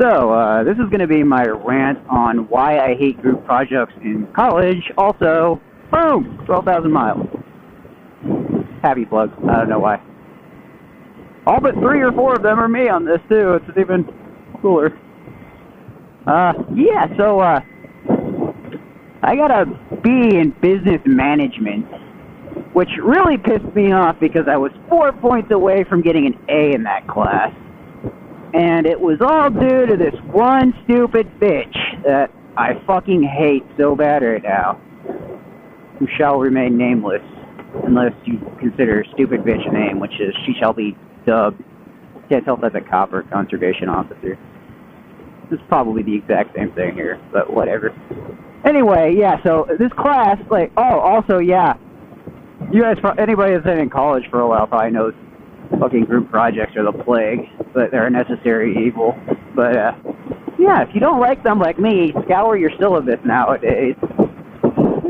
This is going to be my rant on why I hate group projects in college. Also, boom, 12,000 miles. Happy plug. I don't know why. All but 3 or 4 of them are me on this, too. It's even cooler. I got a B in business management, which really pissed me off because I was 4 points away from getting an A in that class. And it was all due to this one stupid bitch that I fucking hate so bad right now, who shall remain nameless, unless you consider stupid bitch a name, which is she shall be dubbed. Can't tell if that's a cop or conservation officer. It's probably the exact same thing here, but whatever. Anyway, yeah, so this class, you guys, anybody that's been in college for a while probably knows fucking group projects are the plague, but they're a necessary evil. But, if you don't like them like me, scour your syllabus nowadays.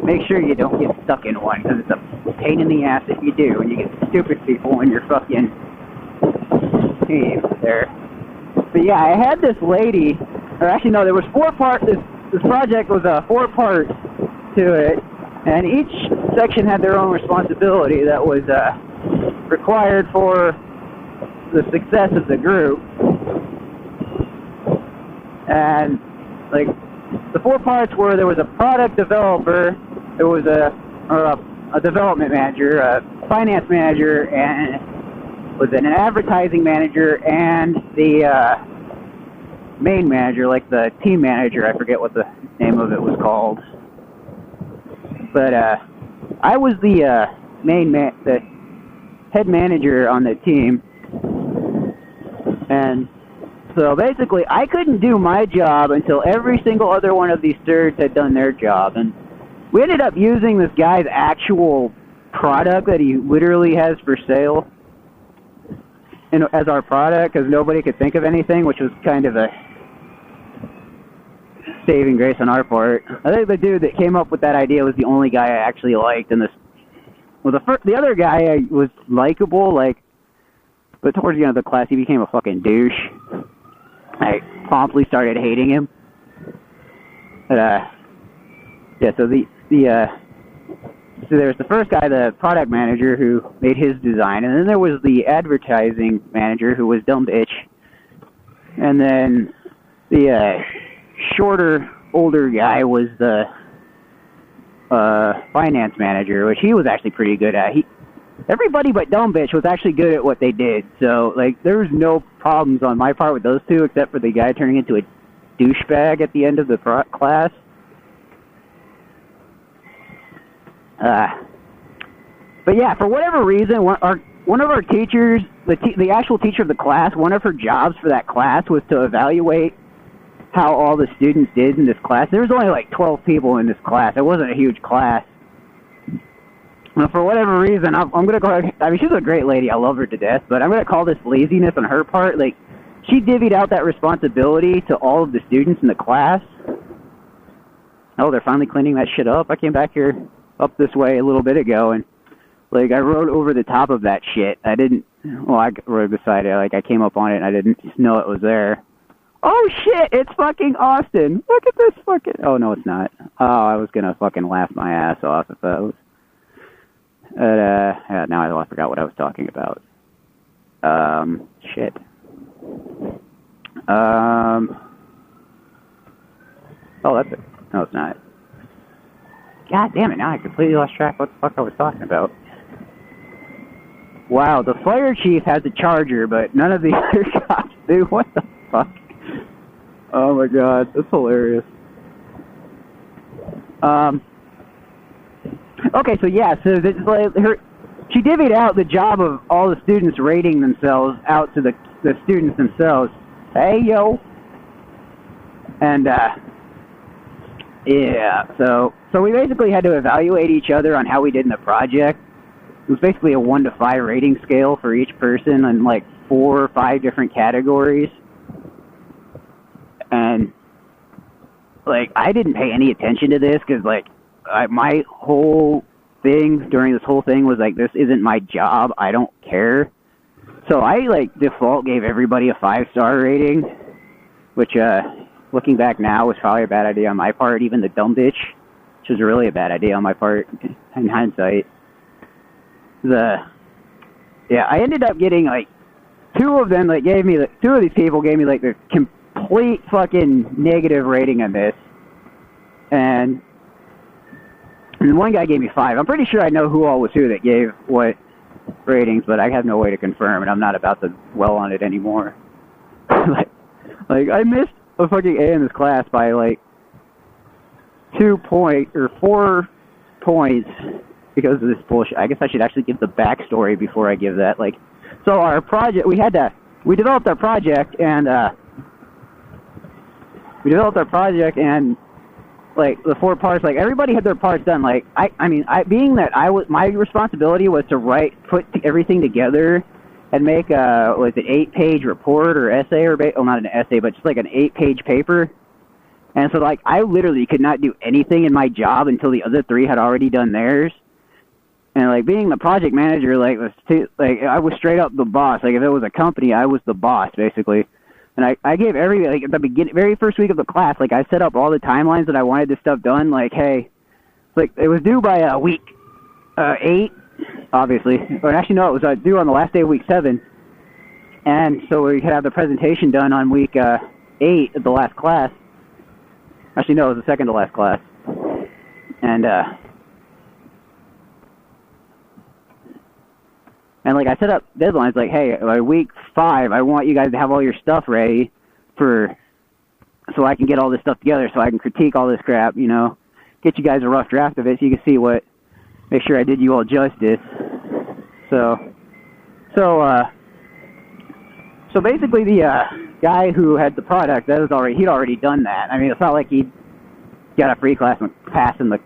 Make sure you don't get stuck in one, because it's a pain in the ass if you do, and you get stupid people in your fucking team there. But yeah, I had this lady, or actually no, there was 4 parts, this project was 4 parts to it, and each section had their own responsibility that was required for the success of the group. And like the 4 parts were, there was a product developer, there was a development manager, a finance manager, and was an advertising manager, and the main manager, like the team manager. I forget what the name of it was called. But I was the the head manager on the team, and so basically I couldn't do my job until every single other one of these thirds had done their job. And we ended up using this guy's actual product that he literally has for sale as our product, because nobody could think of anything, which was kind of a saving grace on our part. I think the dude that came up with that idea was the only guy I actually liked in this. Well, the other guy was likable, but towards the end of the class, he became a fucking douche. I promptly started hating him. But, so there's the first guy, the product manager, who made his design, and then there was the advertising manager, who was dumb bitch, and then the shorter, older guy was the finance manager, which he was actually pretty good at. Everybody but dumb bitch was actually good at what they did, so there was no problems on my part with those two, except for the guy turning into a douchebag at the end of the class. But yeah, for whatever reason, one of our teachers, the actual teacher of the class, one of her jobs for that class was to evaluate how all the students did in this class. There was only 12 people in this class. It wasn't a huge class. Well, for whatever reason, I'm going to go, I mean, she's a great lady. I love her to death, but I'm going to call this laziness on her part. She divvied out that responsibility to all of the students in the class. Oh, they're finally cleaning that shit up. I came back here up this way a little bit ago, and I rode over the top of that shit. I rode beside it. I came up on it, and I didn't know it was there. Oh shit, it's fucking Austin. Look at this fucking... Oh, no, it's not. Oh, I was gonna fucking laugh my ass off if that was... now I forgot what I was talking about. Shit. Oh, that's it. No, it's not. God damn it, now I completely lost track of what the fuck I was talking about. Wow, the fire chief has a charger, but none of the other cops do. What the fuck? Oh my god, that's hilarious. Okay, so yeah, she divvied out the job of all the students rating themselves out to the students themselves. Hey, yo. And, yeah, so we basically had to evaluate each other on how we did in the project. It was basically a 1 to 5 rating scale for each person in 4 or 5 different categories. And, I didn't pay any attention to this because, my whole thing during this whole thing was, this isn't my job. I don't care. So I, default gave everybody a 5-star rating, which, looking back now, was probably a bad idea on my part. Even the dumb bitch, which was really a bad idea on my part in hindsight. I ended up getting, like, two of these people gave me, like, the complete fucking negative rating on this. And one guy gave me 5. I'm pretty sure I know who all was who that gave what ratings, but I have no way to confirm, and I'm not about to dwell on it anymore. like, I missed a fucking A in this class by, like, 4 points because of this bullshit. I guess I should actually give the backstory before I give that. Like, so our project, we developed our project, and, like, the 4 parts, like, everybody had their parts done. Like, my responsibility was to put everything together and make an 8-page report or essay, not an essay, but just like an 8-page paper. And so, like, I literally could not do anything in my job until the other 3 had already done theirs. And, like, being the project manager, like, I was straight up the boss. Like, if it was a company, I was the boss, basically. And I gave at the very first week of the class, like, I set up all the timelines that I wanted this stuff done. Like, hey, like, it was due by week 8, obviously. Or actually, no, it was due on the last day of week 7. And so we could have the presentation done on week 8 of the last class. Actually, no, it was the second to last class. And, like, I set up deadlines, like, hey, by week 5, I want you guys to have all your stuff ready so I can get all this stuff together, so I can critique all this crap, you know, get you guys a rough draft of it so you can see make sure I did you all justice. So basically the guy who had the product, he'd already done that. I mean, it's not like he got a free class and pass in the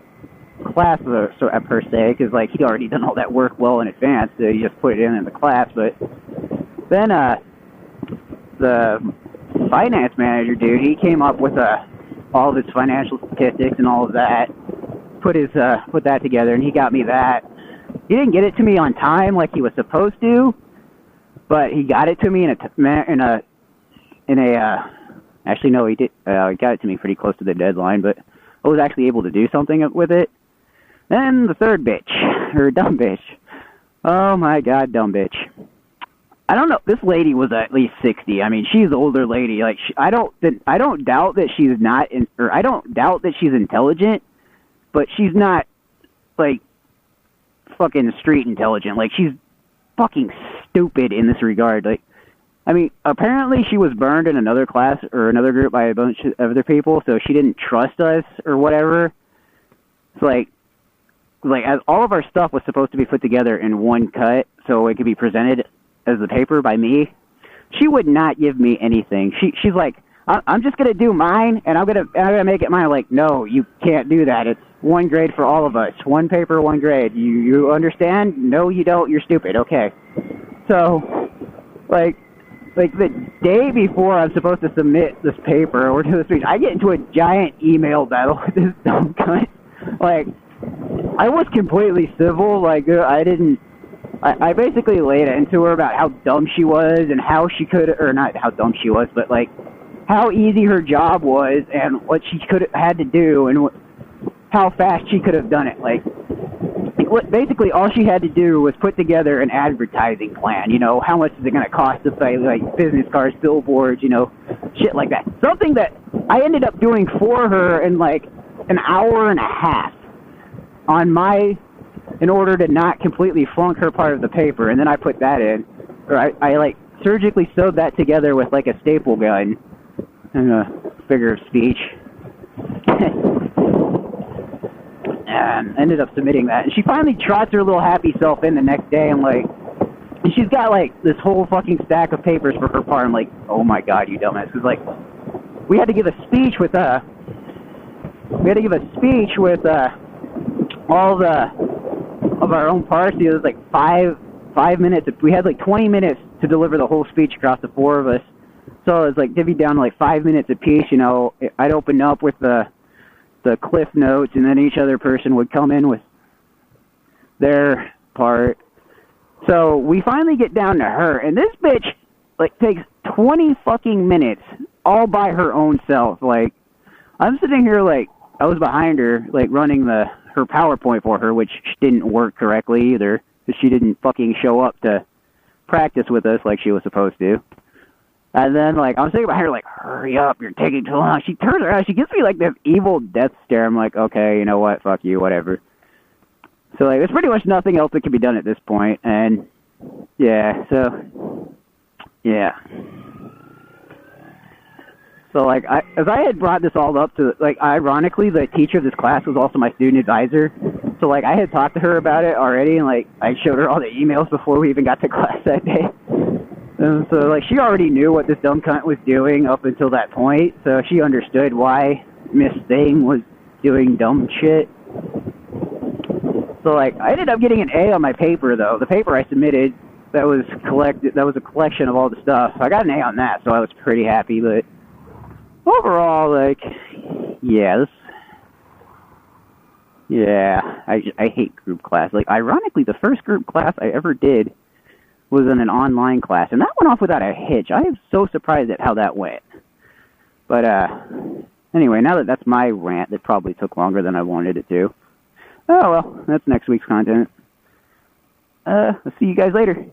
class per se, because, like, he'd already done all that work well in advance, so he just put it in the class. But then the finance manager dude, he came up with all of his financial statistics and all of that, put that together, and he got me that. He didn't get it to me on time like he was supposed to, but he got it to me actually, no, he did. He got it to me pretty close to the deadline, but I was actually able to do something with it. Then the third bitch, or dumb bitch. Oh my god, dumb bitch. I don't know. This lady was at least 60. I mean, she's an older lady. Like, I don't doubt that she's not, I don't doubt that she's intelligent, but she's not, like, fucking street intelligent. Like, she's fucking stupid in this regard. Like, I mean, apparently she was burned in another class or another group by a bunch of other people, so she didn't trust us or whatever. It's like as all of our stuff was supposed to be put together in one cut so it could be presented as the paper by me. She would not give me anything. She's like, I'm just gonna do mine, and I'm gonna make it mine. I'm like, no, you can't do that. It's 1 grade for all of us. 1 paper, 1 grade. You understand? No, you don't. You're stupid. Okay. So, like the day before I'm supposed to submit this paper or do the speech, I get into a giant email battle with this dumb cunt. Like, I was completely civil. Like, I basically laid it into her about how dumb she was and how she could, or not how dumb she was, but, like, how easy her job was and what she had to do and how fast she could have done it. Like, basically all she had to do was put together an advertising plan. You know, how much is it going to cost to say, like, business cards, billboards, you know, shit like that. Something that I ended up doing for her in, like, an hour and a half in order to not completely flunk her part of the paper. And then I put that in, or I like, surgically sewed that together with, like, a staple gun and a figure of speech. And ended up submitting that. And she finally trots her little happy self in the next day, and, like, and she's got, like, this whole fucking stack of papers for her part. I'm like, oh my god, you dumbass. Because, like, we had to give a speech with all of our own parts. It was like 5 minutes. We had like 20 minutes to deliver the whole speech across the 4 of us. So it was like divvied down like 5 minutes apiece. You know, I'd open up with the cliff notes, and then each other person would come in with their part. So we finally get down to her, and this bitch, like, takes 20 fucking minutes all by her own self. Like, I'm sitting here like I was behind her, like running her PowerPoint for her, which didn't work correctly either, because she didn't fucking show up to practice with us like she was supposed to. And then, like, I'm sitting behind her, like, hurry up, you're taking too long. She turns around, she gives me, like, this evil death stare. I'm like, okay, you know what, fuck you, whatever. So, like, there's pretty much nothing else that can be done at this point. And, yeah, so, yeah. So, like, as I had brought this all up to, like, ironically, the teacher of this class was also my student advisor. So, like, I had talked to her about it already, and, like, I showed her all the emails before we even got to class that day. And so, like, she already knew what this dumb cunt was doing up until that point, so she understood why Miss Thing was doing dumb shit. So, like, I ended up getting an A on my paper, though. The paper I submitted, that was a collection of all the stuff. I got an A on that, so I was pretty happy, but overall, like, yeah, I hate group class. Like, ironically, the first group class I ever did was in an online class, and that went off without a hitch. I am so surprised at how that went. But, anyway, now that that's my rant, that probably took longer than I wanted it to. Oh, well, that's next week's content. I'll see you guys later.